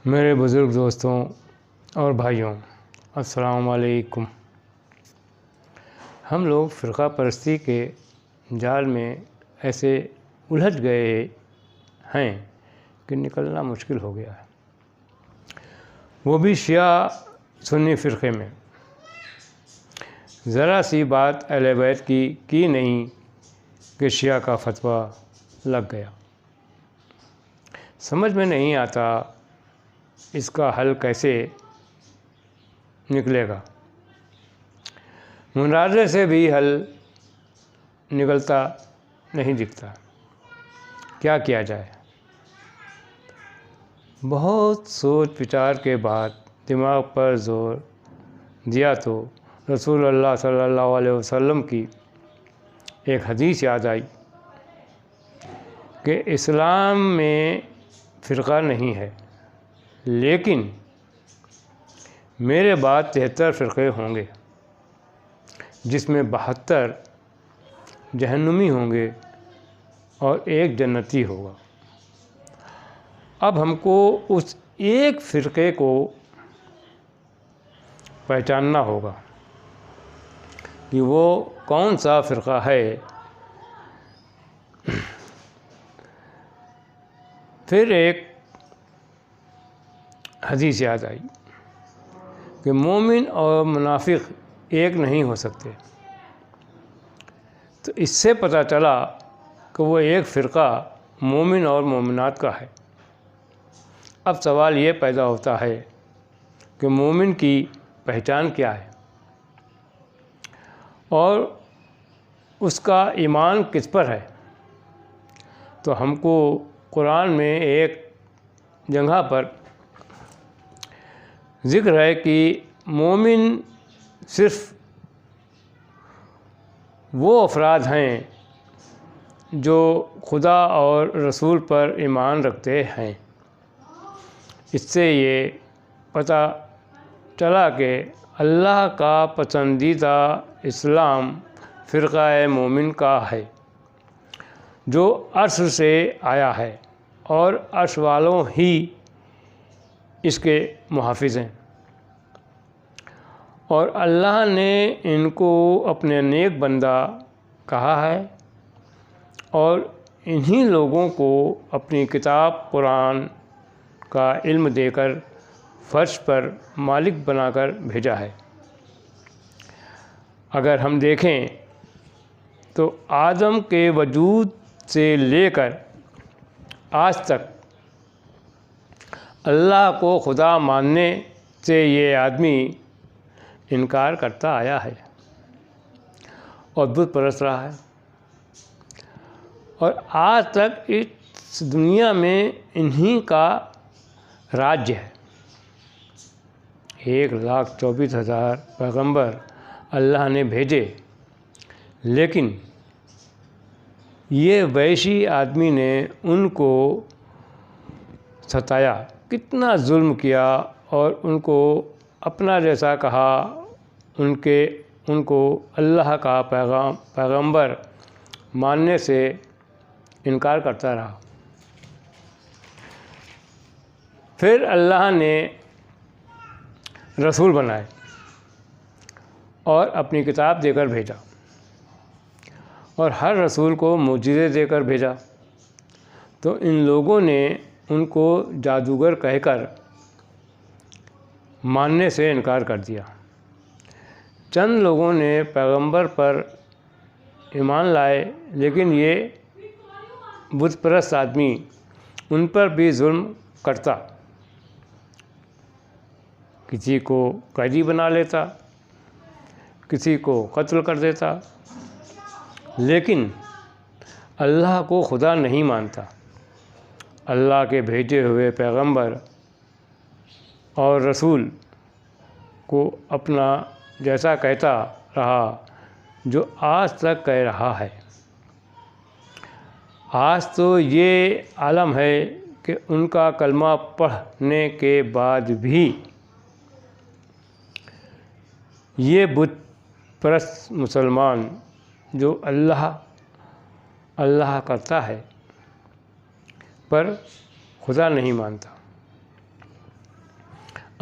میرے بزرگ دوستوں اور بھائیوں، السلام علیکم۔ ہم لوگ فرقہ پرستی کے جال میں ایسے الجھ گئے ہیں کہ نکلنا مشکل ہو گیا ہے، وہ بھی شیعہ سنی فرقے میں۔ ذرا سی بات اہل بیت کی نہیں کہ شیعہ کا فتویٰ لگ گیا۔ سمجھ میں نہیں آتا اس کا حل کیسے نکلے گا۔ مناظرے سے بھی حل نکلتا نہیں دکھتا، کیا جائے؟ بہت سوچ وچار کے بعد دماغ پر زور دیا تو رسول اللہ صلی اللہ علیہ وسلم کی ایک حدیث یاد آئی کہ اسلام میں فرقہ نہیں ہے، لیکن میرے بعد 73 فرقے ہوں گے، جس میں 72 جہنمی ہوں گے اور ایک جنتی ہوگا۔ اب ہم کو اس ایک فرقے کو پہچاننا ہوگا کہ وہ کون سا فرقہ ہے۔ پھر ایک حدیث یاد آئی کہ مومن اور منافق ایک نہیں ہو سکتے، تو اس سے پتہ چلا کہ وہ ایک فرقہ مومن اور مومنات کا ہے۔ اب سوال یہ پیدا ہوتا ہے کہ مومن کی پہچان کیا ہے اور اس کا ایمان کس پر ہے؟ تو ہم کو قرآن میں ایک جگہ پر ذکر ہے کہ مومن صرف وہ افراد ہیں جو خدا اور رسول پر ایمان رکھتے ہیں۔ اس سے یہ پتہ چلا کہ اللہ کا پسندیدہ اسلام فرقہ مومن کا ہے، جو عرش سے آیا ہے اور عرش والوں ہی اس کے محافظ ہیں، اور اللہ نے ان کو اپنے نیک بندہ کہا ہے اور انہی لوگوں کو اپنی کتاب قرآن کا علم دے کر فرش پر مالک بنا کر بھیجا ہے۔ اگر ہم دیکھیں تو آدم کے وجود سے لے کر آج تک اللہ کو خدا ماننے سے یہ آدمی انکار کرتا آیا ہے اور بت پرست رہا ہے، اور آج تک اس دنیا میں انہی کا راج ہے۔ 1,24,000 پیغمبر اللہ نے بھیجے، لیکن یہ وحشی آدمی نے ان کو ستایا، کتنا ظلم کیا اور ان کو اپنا جیسا کہا، ان کو اللہ کا پیغمبر ماننے سے انکار کرتا رہا۔ پھر اللہ نے رسول بنائے اور اپنی کتاب دے کر بھیجا، اور ہر رسول کو معجزے دے کر بھیجا، تو ان لوگوں نے ان کو جادوگر کہہ کر ماننے سے انکار کر دیا۔ چند لوگوں نے پیغمبر پر ایمان لائے، لیکن یہ بت پرست آدمی ان پر بھی ظلم کرتا، کسی کو قیدی بنا لیتا، کسی کو قتل کر دیتا، لیکن اللہ کو خدا نہیں مانتا۔ اللہ کے بھیجے ہوئے پیغمبر اور رسول کو اپنا جیسا کہتا رہا جو آج تک کہہ رہا ہے۔ آج تو یہ عالم ہے کہ ان کا کلمہ پڑھنے کے بعد بھی یہ بت پرست مسلمان جو اللہ کرتا ہے پر خدا نہیں مانتا۔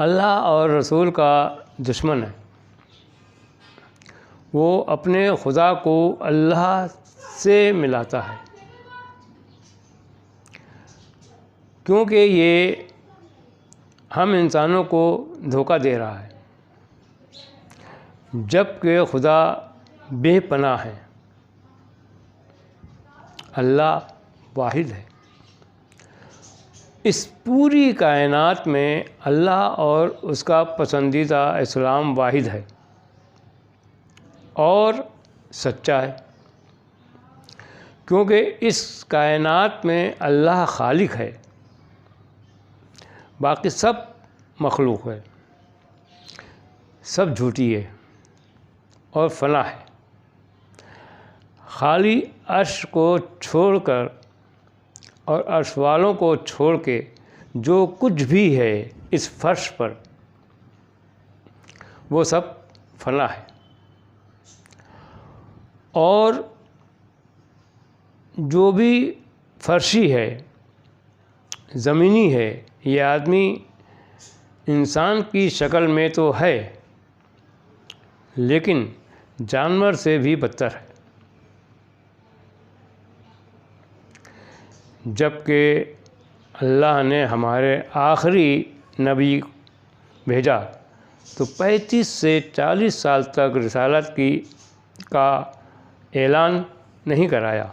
اللہ اور رسول کا دشمن ہے، وہ اپنے خدا کو اللہ سے ملاتا ہے، کیونکہ یہ ہم انسانوں کو دھوکہ دے رہا ہے، جب کہ خدا بے پناہ ہے، اللہ واحد ہے۔ اس پوری کائنات میں اللہ اور اس کا پسندیدہ اسلام واحد ہے اور سچا ہے، کیونکہ اس کائنات میں اللہ خالق ہے، باقی سب مخلوق ہے، سب جھوٹی ہے اور فنا ہے۔ خالی عرش کو چھوڑ کر اور عرش والوں کو چھوڑ کے جو کچھ بھی ہے اس فرش پر، وہ سب فنا ہے، اور جو بھی فرشی ہے، زمینی ہے، یہ آدمی انسان کی شکل میں تو ہے لیکن جانور سے بھی بدتر ہے، جب کہ اللہ نے ہمارے آخری نبی بھیجا تو 35 سے 40 سال تک رسالت کا اعلان نہیں کرایا،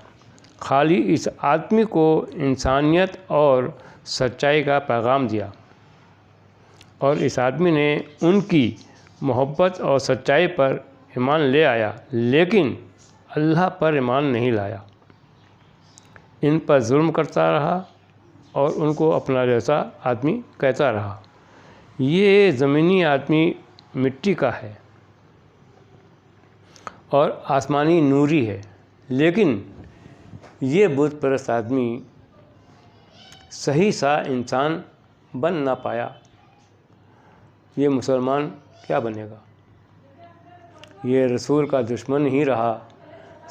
خالی اس آدمی کو انسانیت اور سچائی کا پیغام دیا، اور اس آدمی نے ان کی محبت اور سچائی پر ایمان لے آیا، لیکن اللہ پر ایمان نہیں لایا، ان پر ظلم کرتا رہا اور ان کو اپنا جیسا آدمی کہتا رہا۔ یہ زمینی آدمی مٹی کا ہے اور آسمانی نوری ہے، لیکن یہ بت پرست آدمی صحیح سا انسان بن نہ پایا، یہ مسلمان کیا بنے گا؟ یہ رسول کا دشمن ہی رہا۔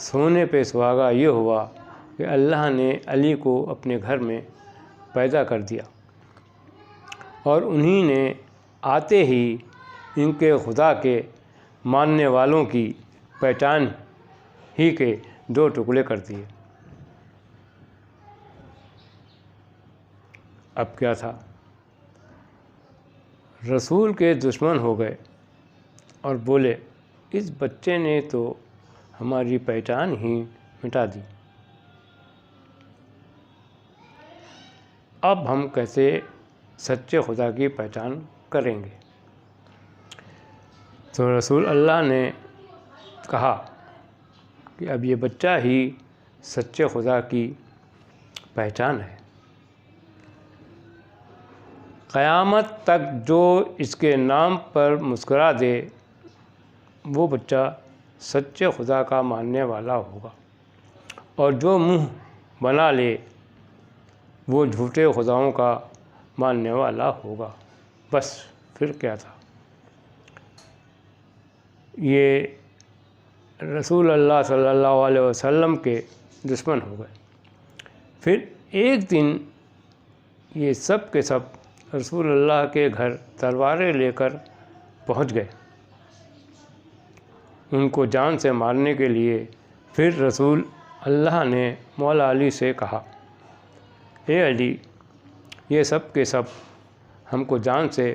سونے پہ سہاگا یہ ہوا کہ اللہ نے علی کو اپنے گھر میں پیدا کر دیا، اور انہی نے آتے ہی ان کے خدا کے ماننے والوں کی پہچان ہی کے 2 ٹکڑے کر دیے۔ اب کیا تھا؟ رسول کے دشمن ہو گئے اور بولے اس بچے نے تو ہماری پہچان ہی مٹا دی، اب ہم کیسے سچے خدا کی پہچان کریں گے؟ تو رسول اللہ نے کہا کہ اب یہ بچہ ہی سچے خدا کی پہچان ہے، قیامت تک جو اس کے نام پر مسکرا دے وہ بچہ سچے خدا کا ماننے والا ہوگا، اور جو منہ بنا لے وہ جھوٹے خداؤں کا ماننے والا ہوگا۔ بس پھر کیا تھا؟ یہ رسول اللہ صلی اللہ علیہ وسلم کے دشمن ہو گئے۔ پھر ایک دن یہ سب کے سب رسول اللہ کے گھر تلواریں لے کر پہنچ گئے ان کو جان سے مارنے کے لیے۔ پھر رسول اللہ نے مولا علی سے کہا، اے علی، یہ سب کے سب ہم کو جان سے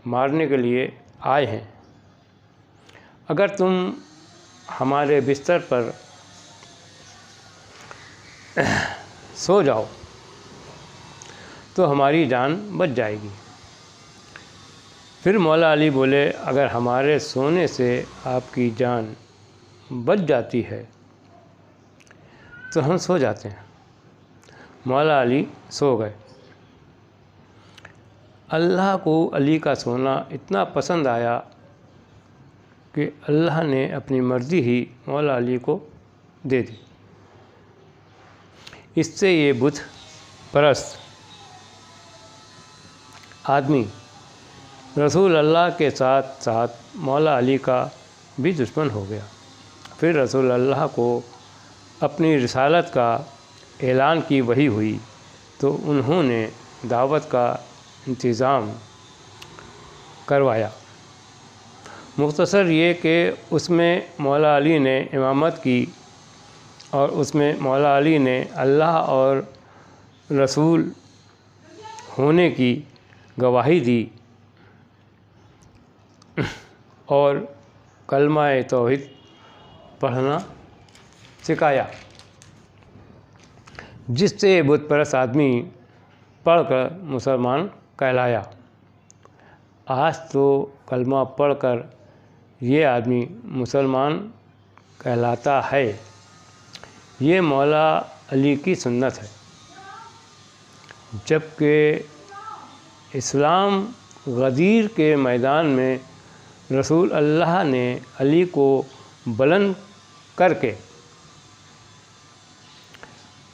مارنے کے لیے آئے ہیں، اگر تم ہمارے بستر پر سو جاؤ تو ہماری جان بچ جائے گی۔ پھر مولا علی بولے اگر ہمارے سونے سے آپ کی جان بچ جاتی ہے تو ہم سو جاتے ہیں۔ مولا علی سو گئے۔ اللہ کو علی کا سونا اتنا پسند آیا کہ اللہ نے اپنی مرضی ہی مولا علی کو دے دی۔ اس سے یہ بت پرست آدمی رسول اللہ کے ساتھ ساتھ مولا علی کا بھی دشمن ہو گیا۔ پھر رسول اللہ کو اپنی رسالت کا اعلان کی وحی ہوئی تو انہوں نے دعوت کا انتظام کروایا۔ مختصر یہ کہ اس میں مولا علی نے امامت کی اور اس میں مولا علی نے اللہ اور رسول ہونے کی گواہی دی اور کلمہ توحید پڑھنا سکھایا، جس سے بت پرست آدمی پڑھ کر مسلمان کہلایا۔ آج تو کلمہ پڑھ کر یہ آدمی مسلمان کہلاتا ہے۔ یہ مولا علی کی سنت ہے، جبکہ اسلام غدیر کے میدان میں رسول اللہ نے علی کو بلند کر کے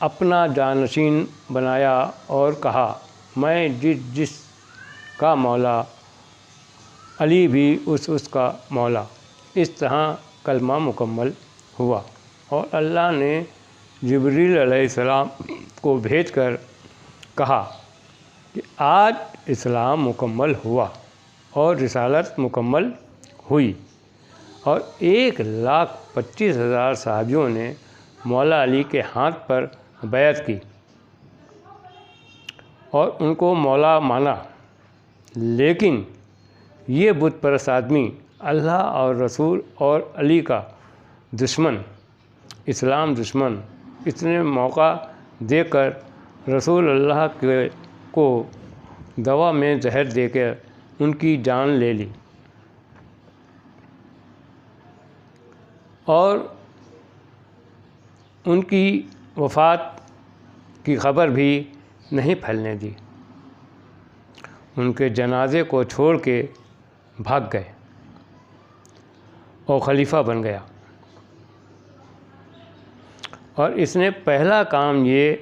اپنا جانشین بنایا اور کہا، میں جس کا مولا، علی بھی اس کا مولا۔ اس طرح کلمہ مکمل ہوا اور اللہ نے جبریل علیہ السلام کو بھیج کر کہا کہ آج اسلام مکمل ہوا اور رسالت مکمل ہوئی، اور 1,25,000 صحابیوں نے مولا علی کے ہاتھ پر بیعت کی اور ان کو مولا مانا۔ لیکن یہ بت پرست آدمی اللہ اور رسول اور علی کا دشمن، اسلام دشمن، اس نے موقع دے کر رسول اللہ کو دوا میں زہر دے کر ان کی جان لے لی اور ان کی وفات کی خبر بھی نہیں پھیلنے دی۔ ان کے جنازے کو چھوڑ کے بھاگ گئے اور خلیفہ بن گیا، اور اس نے پہلا کام یہ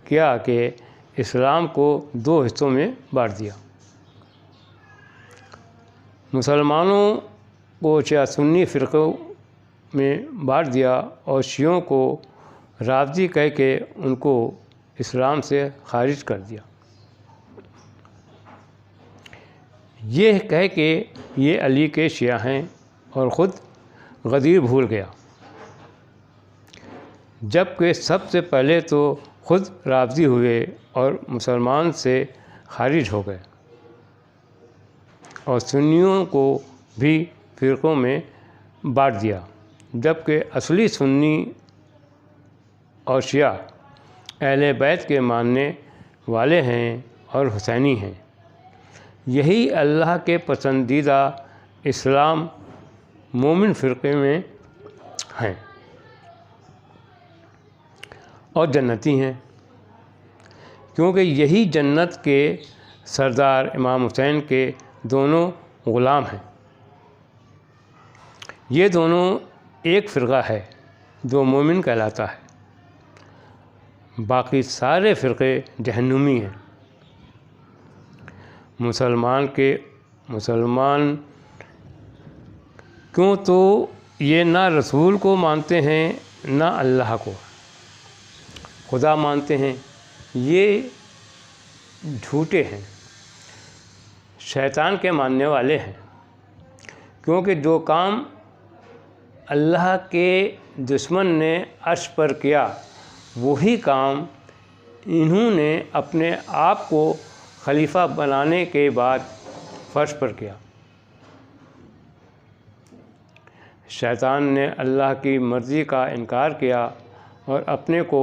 کیا کہ اسلام کو 2 حصوں میں بانٹ دیا۔ مسلمانوں کو سنی فرقوں میں بانٹ دیا اور شیعوں کو رافضی کہہ کے ان کو اسلام سے خارج کر دیا، یہ کہہ کے یہ علی کے شیعہ ہیں، اور خود غدیر بھول گیا، جبکہ سب سے پہلے تو خود رافضی ہوئے اور مسلمان سے خارج ہو گئے، اور سنیوں کو بھی فرقوں میں بانٹ دیا، جبکہ اصلی سنی اور شیعہ اہل بیت کے ماننے والے ہیں اور حسینی ہیں۔ یہی اللہ کے پسندیدہ اسلام مومن فرقے میں ہیں اور جنتی ہیں، کیونکہ یہی جنت کے سردار امام حسین کے دونوں غلام ہیں۔ یہ دونوں ایک فرقہ ہے جو مومن کہلاتا ہے، باقی سارے فرقے جہنمی ہیں۔ مسلمان کیوں تو یہ نہ رسول کو مانتے ہیں نہ اللہ کو خدا مانتے ہیں، یہ جھوٹے ہیں، شیطان کے ماننے والے ہیں، کیونکہ جو کام اللہ کے دشمن نے عرش پر کیا وہی کام انہوں نے اپنے آپ کو خلیفہ بنانے کے بعد فرش پر کیا۔ شیطان نے اللہ کی مرضی کا انکار کیا اور اپنے کو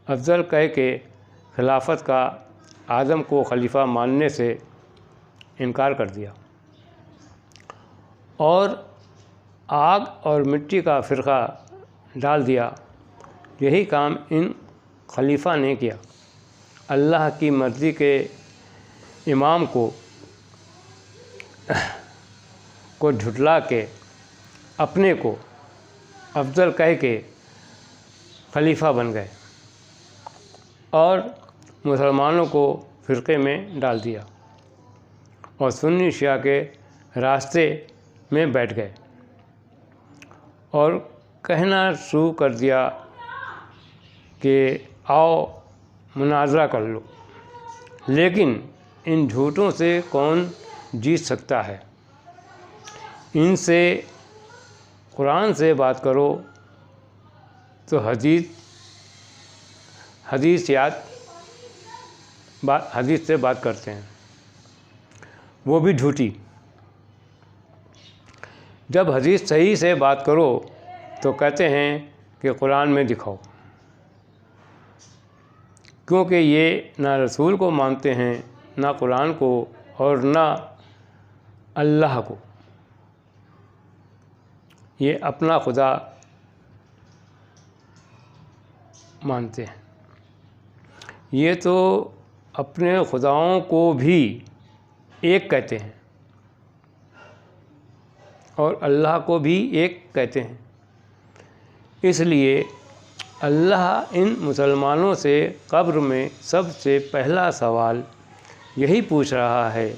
افضل کہہ کے خلافت کا آدم کو خلیفہ ماننے سے انکار کر دیا، اور آگ اور مٹی کا فرقہ ڈال دیا۔ یہی کام ان خلیفہ نے کیا، اللہ کی مرضی کے امام کو جھٹلا کے اپنے کو افضل کہہ کے خلیفہ بن گئے اور مسلمانوں کو فرقے میں ڈال دیا اور سنی شیعہ کے راستے میں بیٹھ گئے اور کہنا شروع کر دیا کہ آؤ مناظرہ کر لو، لیکن ان جھوٹوں سے کون جیت سکتا ہے؟ ان سے قرآن سے بات کرو تو حدیث سے بات کرتے ہیں، وہ بھی جھوٹی۔ جب حدیث صحیح سے بات کرو تو کہتے ہیں کہ قرآن میں دکھاؤ، کیونکہ یہ نہ رسول کو مانتے ہیں، نہ قرآن کو، اور نہ اللہ کو۔ یہ اپنا خدا مانتے ہیں۔ یہ تو اپنے خداؤں کو بھی ایک کہتے ہیں اور اللہ کو بھی ایک کہتے ہیں۔ اس لیے اللہ ان مسلمانوں سے قبر میں سب سے پہلا سوال یہی پوچھ رہا ہے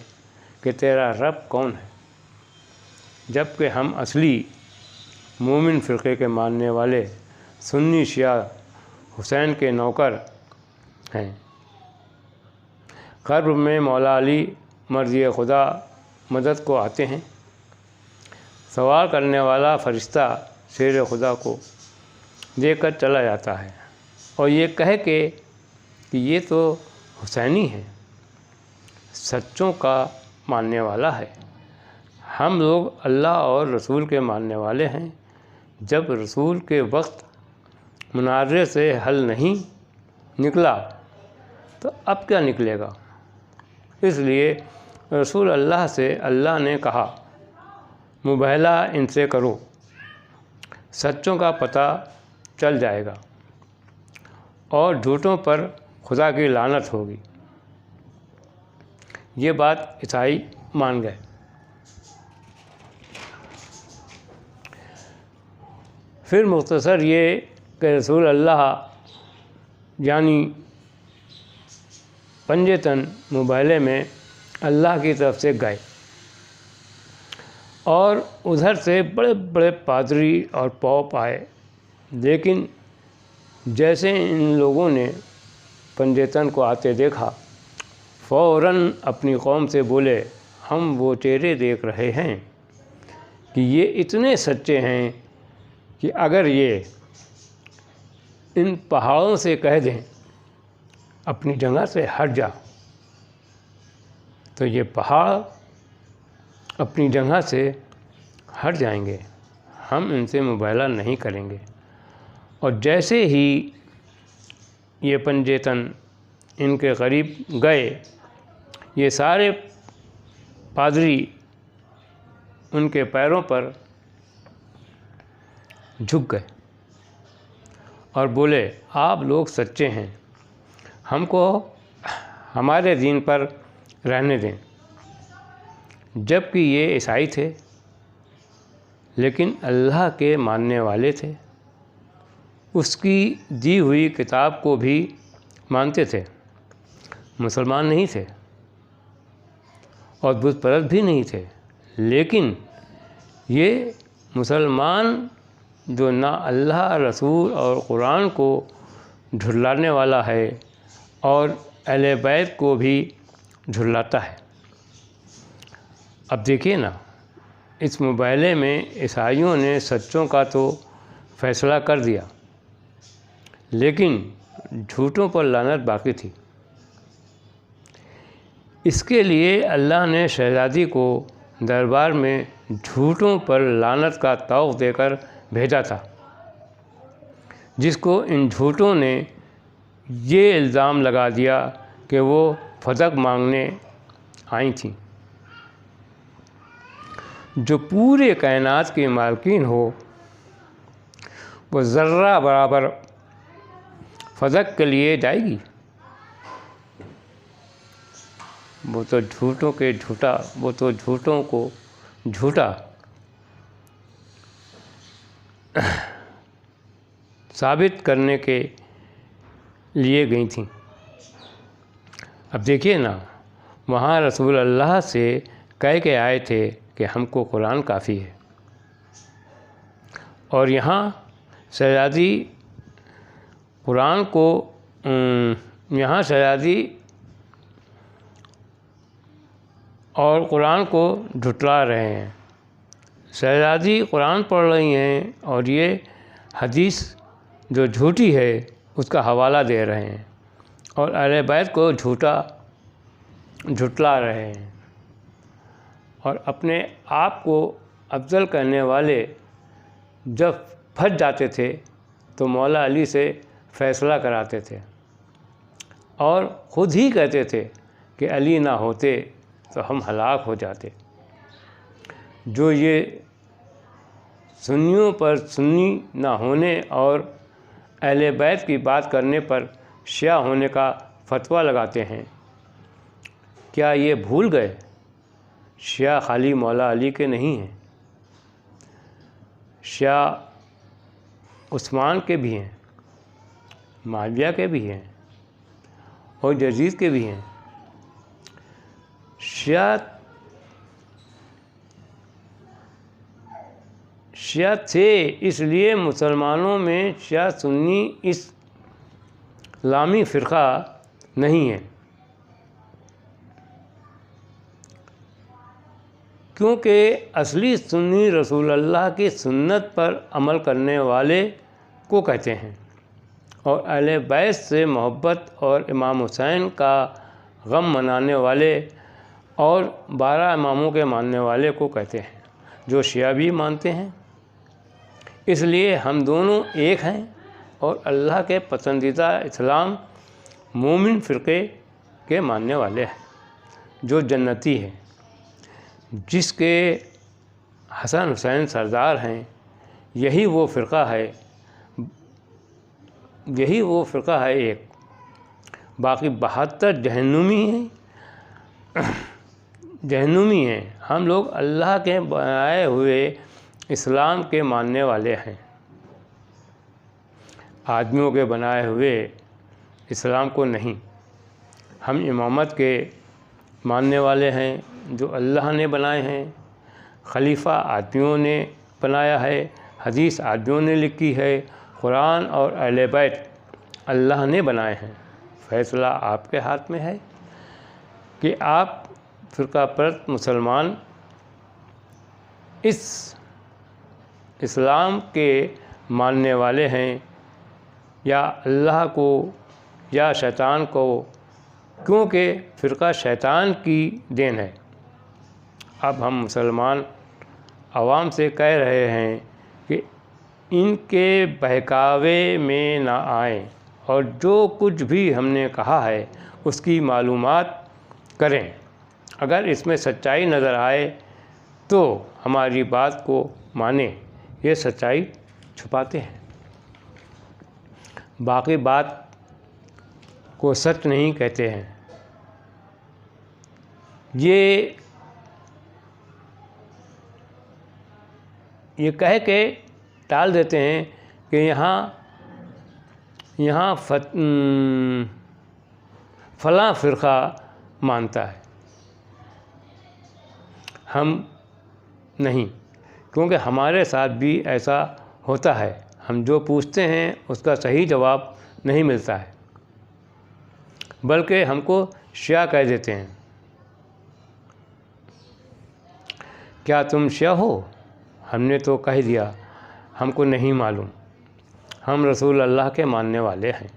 کہ تیرا رب کون ہے، جبکہ ہم اصلی مومن فرقے کے ماننے والے سنی شیعہ حسین کے نوکر ہیں۔ قبر میں مولا علی مرضی خدا مدد کو آتے ہیں۔ سوال کرنے والا فرشتہ شیر خدا کو دے کر چلا جاتا ہے اور یہ کہہ کے کہ یہ تو حسینی ہے، سچوں کا ماننے والا ہے۔ ہم لوگ اللہ اور رسول کے ماننے والے ہیں۔ جب رسول کے وقت مناظرے سے حل نہیں نکلا تو اب کیا نکلے گا؟ اس لیے رسول اللہ سے اللہ نے کہا، مباہلہ ان سے کرو، سچوں کا پتہ چل جائے گا اور جھوٹوں پر خدا کی لعنت ہوگی۔ یہ بات عیسائی مان گئے۔ پھر مختصر یہ کہ رسول اللہ یعنی پنجتن مباہلے میں اللہ کی طرف سے گئے اور ادھر سے بڑے بڑے پادری اور پوپ آئے، لیکن جیسے ان لوگوں نے پنجتن کو آتے دیکھا فوراً اپنی قوم سے بولے، ہم وہ چہرے دیکھ رہے ہیں کہ یہ اتنے سچے ہیں کہ اگر یہ ان پہاڑوں سے کہہ دیں اپنی جگہ سے ہٹ جا تو یہ پہاڑ اپنی جگہ سے ہٹ جائیں گے، ہم ان سے مباہلہ نہیں کریں گے۔ اور جیسے ہی یہ پنجتن ان کے قریب گئے، یہ سارے پادری ان کے پیروں پر جھک گئے اور بولے، آپ لوگ سچے ہیں، ہم کو ہمارے دین پر رہنے دیں۔ جبکہ یہ عیسائی تھے لیکن اللہ کے ماننے والے تھے، اس کی دی ہوئی کتاب کو بھی مانتے تھے، مسلمان نہیں تھے اور بت پرست بھی نہیں تھے، لیکن یہ مسلمان جو نہ اللہ، رسول اور قرآن کو جھٹلانے والا ہے اور اہل بیت کو بھی جھٹلاتا ہے۔ اب دیکھیے نا، اس مباہلے میں عیسائیوں نے سچوں کا تو فیصلہ کر دیا، لیکن جھوٹوں پر لعنت باقی تھی۔ اس کے لیے اللہ نے شہزادی کو دربار میں جھوٹوں پر لعنت کا طوق دے کر بھیجا تھا، جس کو ان جھوٹوں نے یہ الزام لگا دیا کہ وہ فتح مانگنے آئی تھیں۔ جو پورے کائنات کی مالکین ہو، وہ ذرہ برابر فتح کے لیے جائے گی؟ وہ تو جھوٹوں کو جھوٹا ثابت کرنے کے لیے گئی تھیں۔ اب دیکھیے نا، وہاں رسول اللہ سے کہہ کے آئے تھے کہ ہم کو قرآن کافی ہے، اور یہاں شہزادی قرآن کو جھٹلا رہے ہیں، شہزادی قرآن پڑھ رہی ہیں اور یہ حدیث جو جھوٹی ہے اس کا حوالہ دے رہے ہیں اور اہل بیت کو جھٹلا رہے ہیں، اور اپنے آپ کو افضل کہنے والے جب پھنس جاتے تھے تو مولا علی سے فیصلہ کراتے تھے اور خود ہی کہتے تھے کہ علی نہ ہوتے تو ہم ہلاک ہو جاتے۔ جو یہ سنیوں پر سنی نہ ہونے اور اہل بیت کی بات کرنے پر شیعہ ہونے کا فتویٰ لگاتے ہیں، کیا یہ بھول گئے شیعہ خالی مولا علی کے نہیں ہیں، شیعہ عثمان کے بھی ہیں، معاویہ کے بھی ہیں اور یزید کے بھی ہیں۔ شیعہ تھے، اس لیے مسلمانوں میں شیعہ سنی اسلامی فرقہ نہیں ہے، کیونکہ اصلی سنی رسول اللہ کی سنت پر عمل کرنے والے کو کہتے ہیں اور اہل بیت سے محبت اور امام حسین کا غم منانے والے اور 12 اماموں کے ماننے والے کو کہتے ہیں، جو شیعہ بھی مانتے ہیں۔ اس لیے ہم دونوں ایک ہیں اور اللہ کے پسندیدہ اسلام مومن فرقے کے ماننے والے ہیں، جو جنتی ہے، جس کے حسن حسین سردار ہیں۔ یہی وہ فرقہ ہے ایک، باقی 72 جہنمی ہیں۔ ہم لوگ اللہ کے بنائے ہوئے اسلام کے ماننے والے ہیں، آدمیوں کے بنائے ہوئے اسلام کو نہیں۔ ہم امامت کے ماننے والے ہیں جو اللہ نے بنائے ہیں، خلیفہ آدمیوں نے بنایا ہے، حدیث آدمیوں نے لکھی ہے، قرآن اور اہل بیت اللہ نے بنائے ہیں۔ فیصلہ آپ کے ہاتھ میں ہے کہ آپ فرقہ پرست مسلمان اس اسلام کے ماننے والے ہیں یا اللہ کو یا شیطان کو، کیونکہ فرقہ شیطان کی دین ہے۔ اب ہم مسلمان عوام سے کہہ رہے ہیں کہ ان کے بہکاوے میں نہ آئیں اور جو کچھ بھی ہم نے کہا ہے اس کی معلومات کریں، اگر اس میں سچائی نظر آئے تو ہماری بات کو مانیں، یہ سچائی چھپاتے ہیں، باقی بات کو سچ نہیں کہتے ہیں۔ یہ کہہ کے ٹال دیتے ہیں کہ یہاں فلاں فرقہ مانتا ہے، ہم نہیں، کیونکہ ہمارے ساتھ بھی ایسا ہوتا ہے، ہم جو پوچھتے ہیں اس کا صحیح جواب نہیں ملتا ہے، بلکہ ہم کو شیعہ کہہ دیتے ہیں۔ کیا تم شیعہ ہو؟ ہم نے تو کہہ دیا ہم کو نہیں معلوم، ہم رسول اللہ کے ماننے والے ہیں۔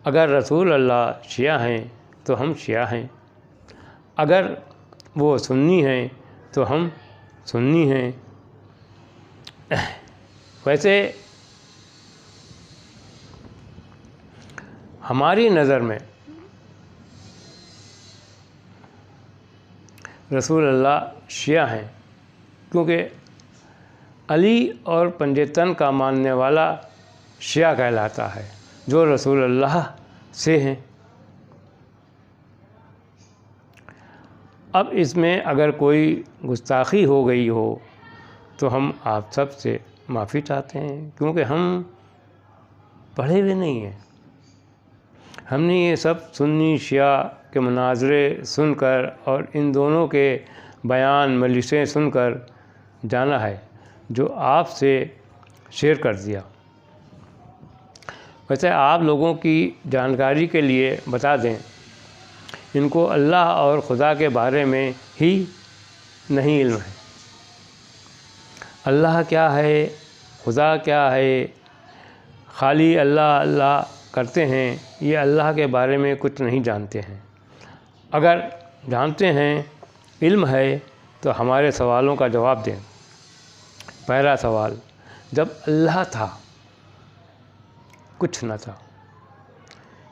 اگر رسول اللہ شیعہ ہیں تو ہم شیعہ ہیں، اگر وہ سنی ہیں تو ہم سنی ہیں۔ ویسے ہماری نظر میں رسول اللہ شیعہ ہیں، کیونکہ علی اور پنجتن کا ماننے والا شیعہ کہلاتا ہے، جو رسول اللہ سے ہیں۔ اب اس میں اگر کوئی گستاخی ہو گئی ہو تو ہم آپ سب سے معافی چاہتے ہیں، کیونکہ ہم پڑھے ہوئے نہیں ہیں۔ ہم نے یہ سب سنی شیعہ کے مناظرے سن کر اور ان دونوں کے بیان مجلسیں سن کر جانا ہے، جو آپ سے شیئر کر دیا۔ ویسے آپ لوگوں کی جانکاری کے لیے بتا دیں، ان کو اللہ اور خدا کے بارے میں ہی نہیں علم ہے۔ اللہ کیا ہے، خدا کیا ہے، خالی اللہ اللہ کرتے ہیں، یہ اللہ کے بارے میں کچھ نہیں جانتے ہیں۔ اگر جانتے ہیں، علم ہے، تو ہمارے سوالوں کا جواب دیں۔ پہلا سوال، جب اللہ تھا کچھ نہ تھا،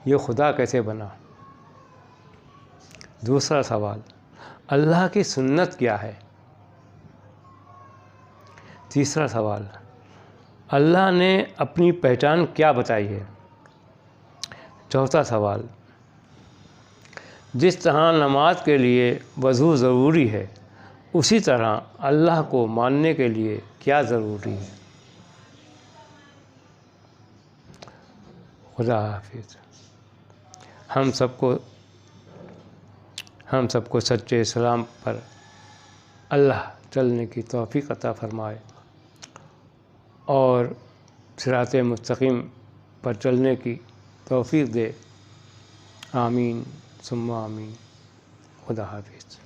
یہ خدا کیسے بنا؟ دوسرا سوال، اللہ کی سنت کیا ہے؟ تیسرا سوال، اللہ نے اپنی پہچان کیا بتائی ہے؟ چوتھا سوال، جس طرح نماز کے لیے وضو ضروری ہے، اسی طرح اللہ کو ماننے کے لیے کیا ضروری ہے؟ خدا حافظ۔ ہم سب کو سچے اسلام پر اللہ چلنے کی توفیق عطا فرمائے اور صراط مستقیم پر چلنے کی توفیق دے۔ آمین ثم آمین۔ خدا حافظ۔